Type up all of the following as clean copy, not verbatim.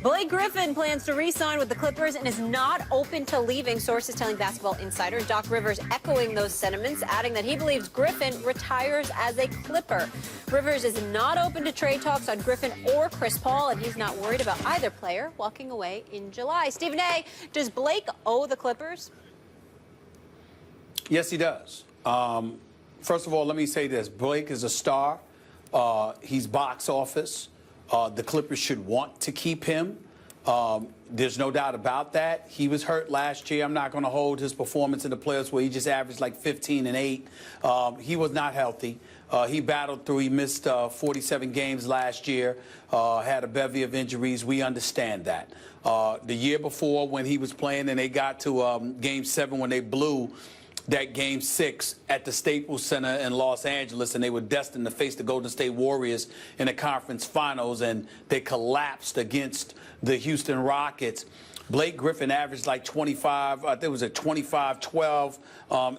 Blake Griffin plans to re-sign with the Clippers and is not open to leaving, sources telling Basketball Insider. Doc Rivers echoing those sentiments, adding that he believes Griffin retires as a Clipper. Rivers is not open to trade talks on Griffin or Chris Paul, and he's not worried about either player walking away in July. Stephen A., does Blake owe the Clippers? Yes, he does. First of all, let me say this. Blake is a star. He's box office. The Clippers should want to keep him. There's no doubt about that. He was hurt last year. I'm not going to hold his performance in the playoffs where he just averaged like 15 and 8. He was not healthy. He battled through. He missed 47 games last year, had a bevy of injuries. We understand that. The year before when he was playing and they got to Game 7 when they blew that Game 6 at the Staples Center in Los Angeles, and they were destined to face the Golden State Warriors in the conference finals, and they collapsed against the Houston Rockets. Blake Griffin averaged like 25, I think it was a 25, 12,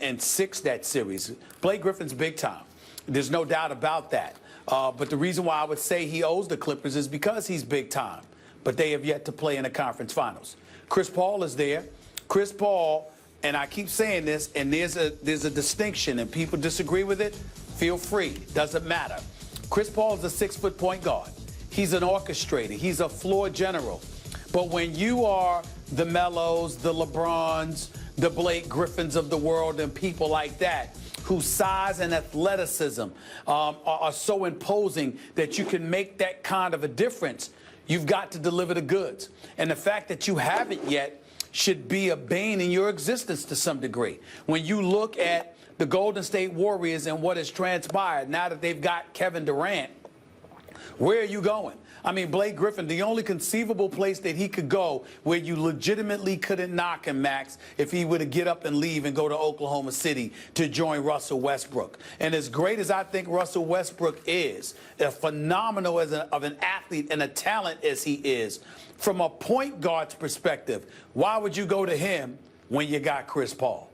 and 6 that series. Blake Griffin's big time. There's no doubt about that. But the reason why I would say he owes the Clippers is because he's big time, but they have yet to play in the conference finals. Chris Paul is there. Chris Paul, and I keep saying this, and there's a distinction, and people disagree with it, feel free. Doesn't matter. Chris Paul is a 6-foot point guard. He's an orchestrator. He's a floor general. But when you are the Melos, the LeBrons, the Blake Griffins of the world, and people like that, whose size and athleticism are so imposing that you can make that kind of a difference, you've got to deliver the goods. And the fact that you haven't yet should be a bane in your existence to some degree. When you look at the Golden State Warriors and what has transpired now that they've got Kevin Durant, where are you going? I mean, Blake Griffin, the only conceivable place that he could go where you legitimately couldn't knock him, Max, if he were to get up and leave and go to Oklahoma City to join Russell Westbrook. And as great as I think Russell Westbrook is, as phenomenal as of an athlete and a talent as he is, from a point guard's perspective, why would you go to him when you got Chris Paul?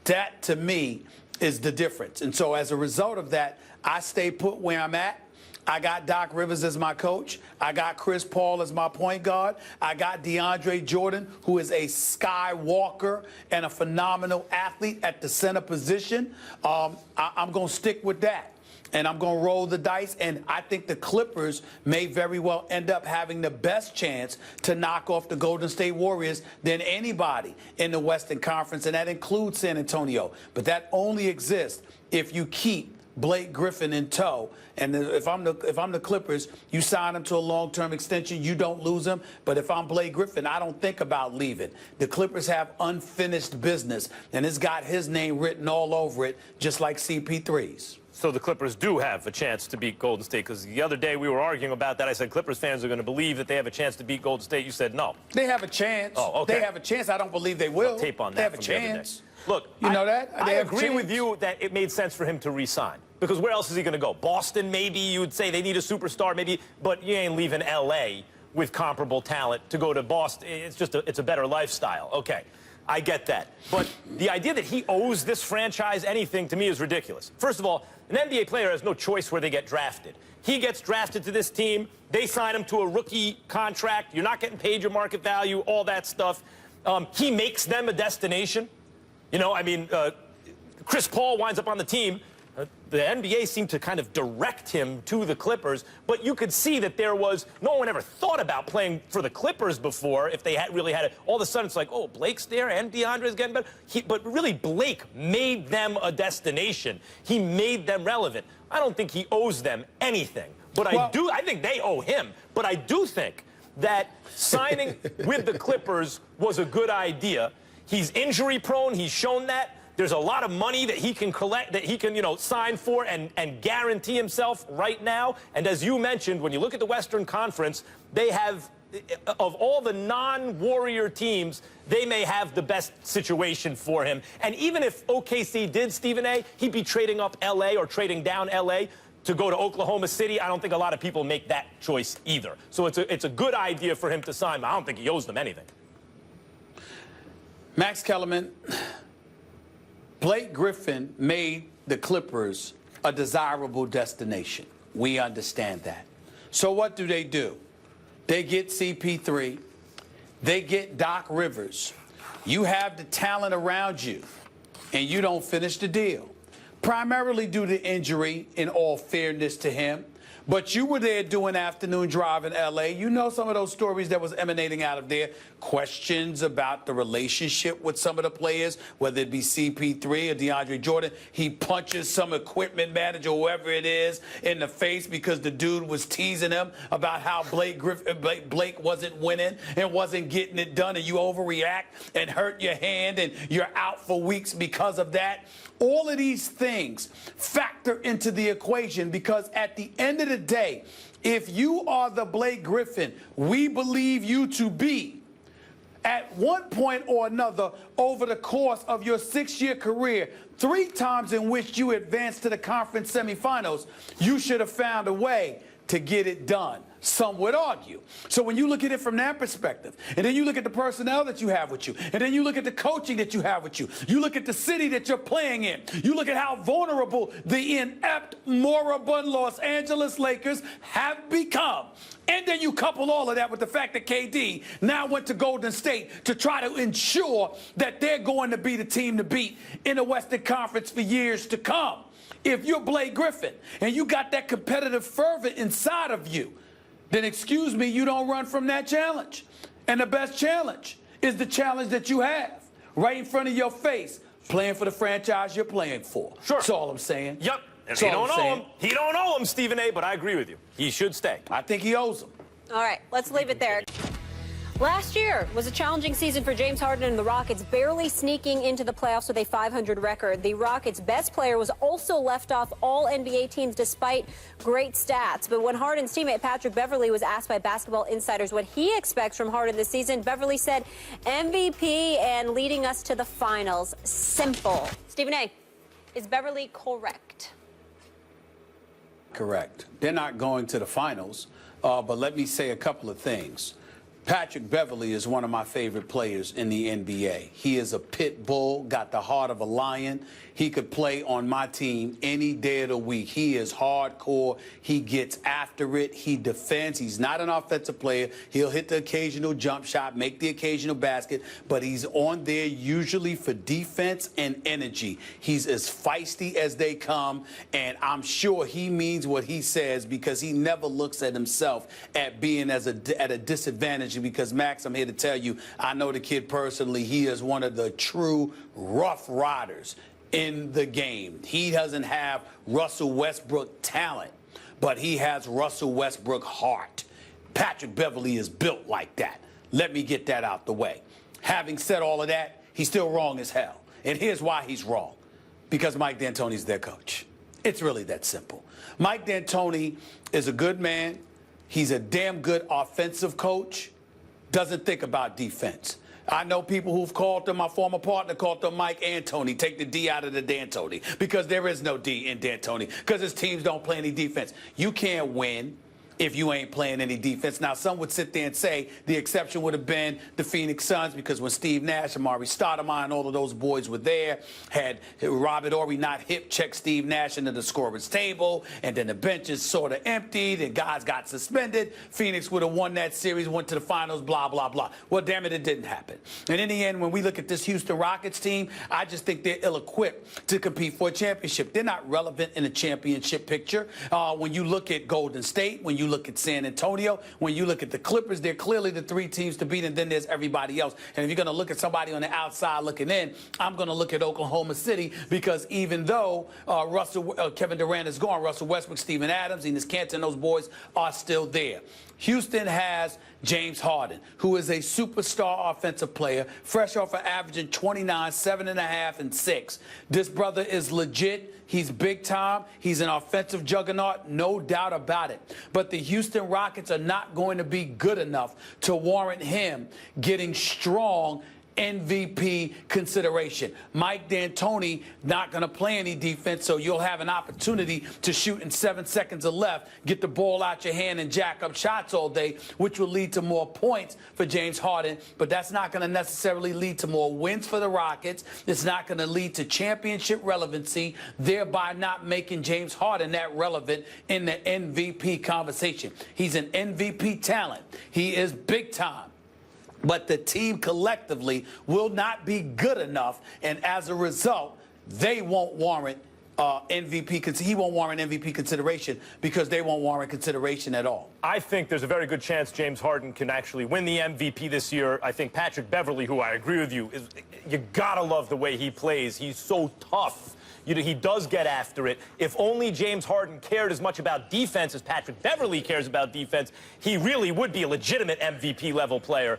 That, to me, is the difference. And so as a result of that, I stay put where I'm at. I got Doc Rivers as my coach. I got Chris Paul as my point guard. I got DeAndre Jordan, who is a skywalker and a phenomenal athlete at the center position. I'm going to stick with that. And I'm going to roll the dice, and I think the Clippers may very well end up having the best chance to knock off the Golden State Warriors than anybody in the Western Conference, and that includes San Antonio. But that only exists if you keep Blake Griffin in tow. And if I'm the Clippers, you sign him to a long-term extension, you don't lose him. But if I'm Blake Griffin, I don't think about leaving. The Clippers have unfinished business, and it's got his name written all over it, just like CP3's. So the Clippers do have a chance to beat Golden State, because the other day we were arguing about that. I said Clippers fans are going to believe that they have a chance to beat Golden State. You said no. They have a chance. Oh, okay. They have a chance. I don't believe they will. Well, tape on that. They have a from the other chance. day. Look, you know that? I agree with you that it made sense for him to re-sign, because where else is he going to go? Boston, maybe you would say they need a superstar, maybe, but you ain't leaving L.A. with comparable talent to go to Boston. It's a better lifestyle. Okay. I get that. But the idea that he owes this franchise anything, to me, is ridiculous. First of all, an NBA player has no choice where they get drafted. He gets drafted to this team. They sign him to a rookie contract. You're not getting paid your market value, all that stuff. He makes them a destination. You know, I mean, Chris Paul winds up on the team. The NBA seemed to kind of direct him to the Clippers, but you could see that no one ever thought about playing for the Clippers before if they had really had it. All of a sudden, it's like, oh, Blake's there and DeAndre's getting better. But really, Blake made them a destination. He made them relevant. I don't think he owes them anything, but I think they owe him. But I do think that signing with the Clippers was a good idea. He's injury prone. He's shown that. There's a lot of money that he can collect, that he can, sign for and guarantee himself right now. And as you mentioned, when you look at the Western Conference, they have, of all the non-Warrior teams, they may have the best situation for him. And even if OKC did, Stephen A., he'd be trading up L.A. or trading down L.A. to go to Oklahoma City. I don't think a lot of people make that choice either. So it's a good idea for him to sign, but I don't think he owes them anything. Max Kellerman, Blake Griffin made the Clippers a desirable destination. We understand that. So what do? They get CP3. They get Doc Rivers. You have the talent around you, and you don't finish the deal. Primarily due to injury, in all fairness to him. But you were there doing afternoon drive in L.A. You know some of those stories that was emanating out of there. Questions about the relationship with some of the players, whether it be CP3 or DeAndre Jordan. He punches some equipment manager, whoever it is, in the face because the dude was teasing him about how Blake wasn't winning and wasn't getting it done, and you overreact and hurt your hand and you're out for weeks because of that. All of these things factor into the equation because at the end of the day, if you are the Blake Griffin we believe you to be, at one point or another over the course of your 6-year career, 3 times in which you advanced to the conference semifinals, you should have found a way to get it done. Some would argue. So when you look at it from that perspective, and then you look at the personnel that you have with you, and then you look at the coaching that you have with you, you look at the city that you're playing in, you look at how vulnerable the inept, moribund Los Angeles Lakers have become. And then you couple all of that with the fact that KD now went to Golden State to try to ensure that they're going to be the team to beat in the Western Conference for years to come. If you're Blake Griffin and you got that competitive fervor inside of you, then excuse me, you don't run from that challenge. And the best challenge is the challenge that you have right in front of your face, playing for the franchise you're playing for. Sure. That's all I'm saying. Yep. And he don't owe him. He don't owe him, Stephen A., but I agree with you. He should stay. I think he owes him. All right, let's leave it there. Last year was a challenging season for James Harden and the Rockets, barely sneaking into the playoffs with a .500 record. The Rockets' best player was also left off all NBA teams despite great stats. But when Harden's teammate Patrick Beverley was asked by Basketball Insiders what he expects from Harden this season, Beverley said, MVP and leading us to the finals. Simple. Stephen A., is Beverley correct? Correct. They're not going to the finals, but let me say a couple of things. Patrick Beverley is one of my favorite players in the NBA. He is a pit bull, got the heart of a lion. He could play on my team any day of the week. He is hardcore. He gets after it. He defends. He's not an offensive player. He'll hit the occasional jump shot, make the occasional basket, but he's on there usually for defense and energy. He's as feisty as they come, and I'm sure he means what he says because he never looks at himself at being at a disadvantage. Because, Max, I'm here to tell you, I know the kid personally. He is one of the true rough riders in the game. He doesn't have Russell Westbrook talent, but he has Russell Westbrook heart. Patrick Beverley is built like that. Let me get that out the way. Having said all of that, he's still wrong as hell. And here's why he's wrong. Because Mike D'Antoni's their coach. It's really that simple. Mike D'Antoni is a good man. He's a damn good offensive coach. Doesn't think about defense. I know people who've called him, my former partner called him Mike Antoni. Take the D out of the D'Antoni because there is no D in D'Antoni because his teams don't play any defense. You can't win if you ain't playing any defense. Now, some would sit there and say the exception would have been the Phoenix Suns because when Steve Nash, Amari Stoudemire, and all of those boys were there, had Robert Horry not hip-checked Steve Nash into the scorer's table, and then the benches sort of emptied, and guys got suspended. Phoenix would have won that series, went to the finals, blah, blah, blah. Well, damn it didn't happen. And in the end, when we look at this Houston Rockets team, I just think they're ill-equipped to compete for a championship. They're not relevant in the championship picture. When you look at Golden State, when you look at San Antonio, when you look at the Clippers, they're clearly the 3 teams to beat, and then there's everybody else. And if you're going to look at somebody on the outside looking in, I'm going to look at Oklahoma City because even though Kevin Durant is gone, Russell Westbrook, Steven Adams, Enes Kanter, and those boys are still there. Houston has James Harden, who is a superstar offensive player, fresh off of averaging 29, 7.5, and 6. This brother is legit. He's big time. He's an offensive juggernaut, no doubt about it. But the Houston Rockets are not going to be good enough to warrant him getting strong MVP consideration. Mike D'Antoni not going to play any defense, so you'll have an opportunity to shoot in 7 seconds or left, get the ball out your hand and jack up shots all day, which will lead to more points for James Harden, but that's not going to necessarily lead to more wins for the Rockets. It's not going to lead to championship relevancy, thereby not making James Harden that relevant in the MVP conversation. He's an MVP talent. He is big time. But the team collectively will not be good enough, and as a result, they won't warrant MVP. He won't warrant MVP consideration because they won't warrant consideration at all. I think there's a very good chance James Harden can actually win the MVP this year. I think Patrick Beverley, who I agree with you, you gotta love the way he plays. He's so tough. He does get after it. If only James Harden cared as much about defense as Patrick Beverley cares about defense, he really would be a legitimate MVP level player.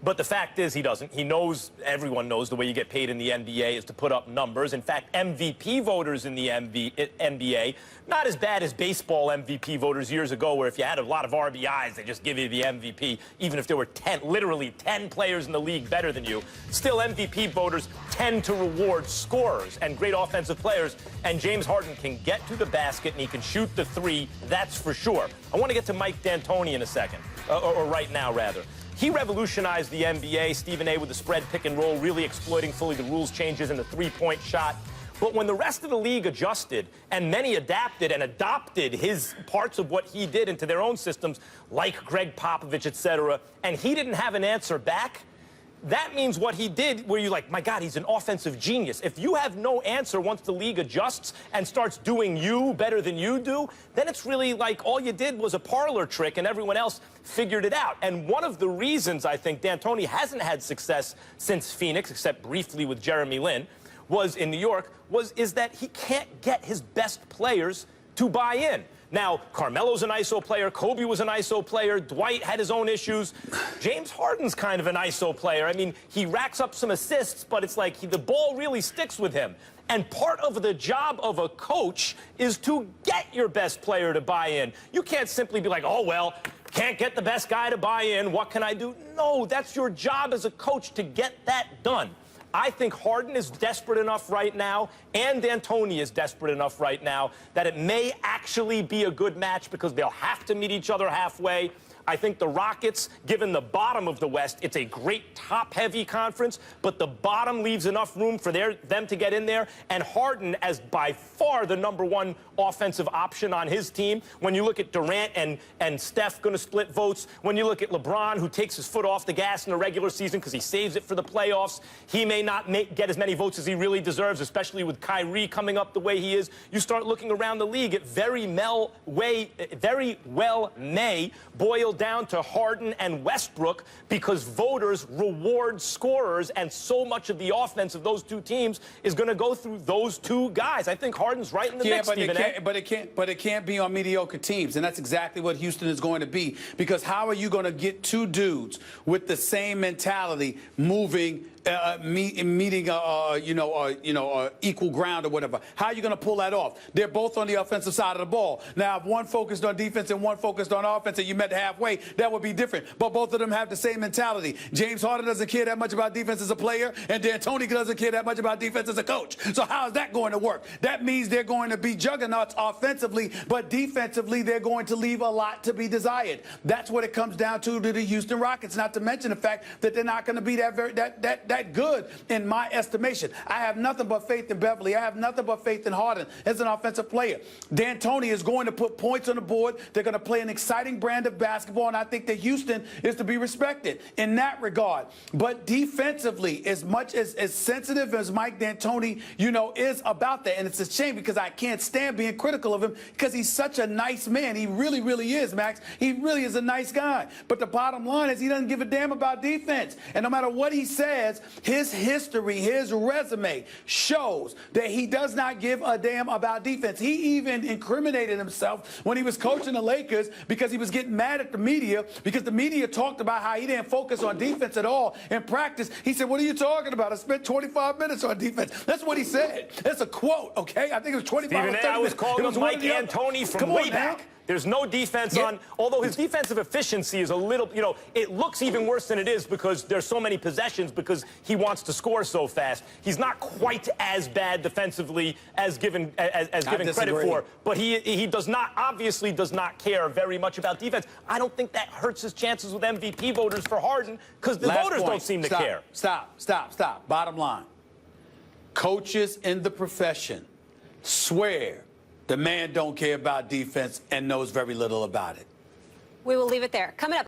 But the fact is he doesn't. He knows, everyone knows, the way you get paid in the NBA is to put up numbers. In fact, MVP voters in the NBA, not as bad as baseball MVP voters years ago, where if you had a lot of RBIs, they just give you the MVP, even if there were literally 10 players in the league better than you. Still, MVP voters tend to reward scorers and great offensive players, and James Harden can get to the basket and he can shoot the three, that's for sure. I want to get to Mike D'Antoni in a second, or right now, rather. He revolutionized the NBA, Stephen A, with the spread pick and roll, really exploiting fully the rules changes in the three-point shot. But when the rest of the league adjusted, and many adapted and adopted his parts of what he did into their own systems, like Greg Popovich, etc., and he didn't have an answer back, that means what he did, where you're like, my God, he's an offensive genius. If you have no answer once the league adjusts and starts doing you better than you do, then it's really like all you did was a parlor trick and everyone else figured it out. And one of the reasons I think D'Antoni hasn't had success since Phoenix, except briefly with Jeremy Lin, was in New York, is that he can't get his best players to buy in. Now, Carmelo's an ISO player, Kobe was an ISO player, Dwight had his own issues. James Harden's kind of an ISO player. I mean, he racks up some assists, but it's like the ball really sticks with him. And part of the job of a coach is to get your best player to buy in. You can't simply be like, oh, well, can't get the best guy to buy in, what can I do? No, that's your job as a coach to get that done. I think Harden is desperate enough right now, and D'Antoni is desperate enough right now, that it may actually be a good match because they'll have to meet each other halfway. I think the Rockets, given the bottom of the West, it's a great top-heavy conference, but the bottom leaves enough room for them to get in there. And Harden, as by far the #1 offensive option on his team, when you look at Durant and Steph going to split votes, when you look at LeBron, who takes his foot off the gas in the regular season because he saves it for the playoffs, he may not get as many votes as he really deserves, especially with Kyrie coming up the way he is. You start looking around the league, it very well may boil down to Harden and Westbrook because voters reward scorers, and so much of the offense of those two teams is going to go through those two guys. I think Harden's right in the mix, Stephen A. But it can't be on mediocre teams, and that's exactly what Houston is going to be. Because how are you going to get two dudes with the same mentality moving? Meeting equal ground or whatever. How are you going to pull that off? They're both on the offensive side of the ball. Now, if one focused on defense and one focused on offense and you met halfway, that would be different. But both of them have the same mentality. James Harden doesn't care that much about defense as a player, and D'Antoni doesn't care that much about defense as a coach. So how is that going to work? That means they're going to be juggernauts offensively, but defensively they're going to leave a lot to be desired. That's what it comes down to the Houston Rockets, not to mention the fact that they're not going to be that good in my estimation. I have nothing but faith in Beverly. I have nothing but faith in Harden as an offensive player. D'Antoni is going to put points on the board. They're going to play an exciting brand of basketball, and I think that Houston is to be respected in that regard. But defensively, as much as sensitive as Mike D'Antoni, is about that, and it's a shame because I can't stand being critical of him because he's such a nice man. He really, really is, Max. He really is a nice guy. But the bottom line is he doesn't give a damn about defense. And no matter what he says, his history, his resume shows that he does not give a damn about defense. He even incriminated himself when he was coaching the Lakers because he was getting mad at the media because the media talked about how he didn't focus on defense at all in practice. He said, what are you talking about? I spent 25 minutes on defense. That's what he said. That's a quote, okay? I think it was 25 Stephen or 30 A, I was calling him Mike D'Antoni from way back. There's no defense on, although his defensive efficiency is a little, you know, it looks even worse than it is because there's so many possessions because he wants to score so fast. He's not quite as bad defensively as given credit for, but he does not, obviously does not care very much about defense. I don't think that hurts his chances with MVP voters for Harden because the voters don't seem to care. Stop. Bottom line. Coaches in the profession swear the man don't care about defense and knows very little about it. We will leave it there. Coming up.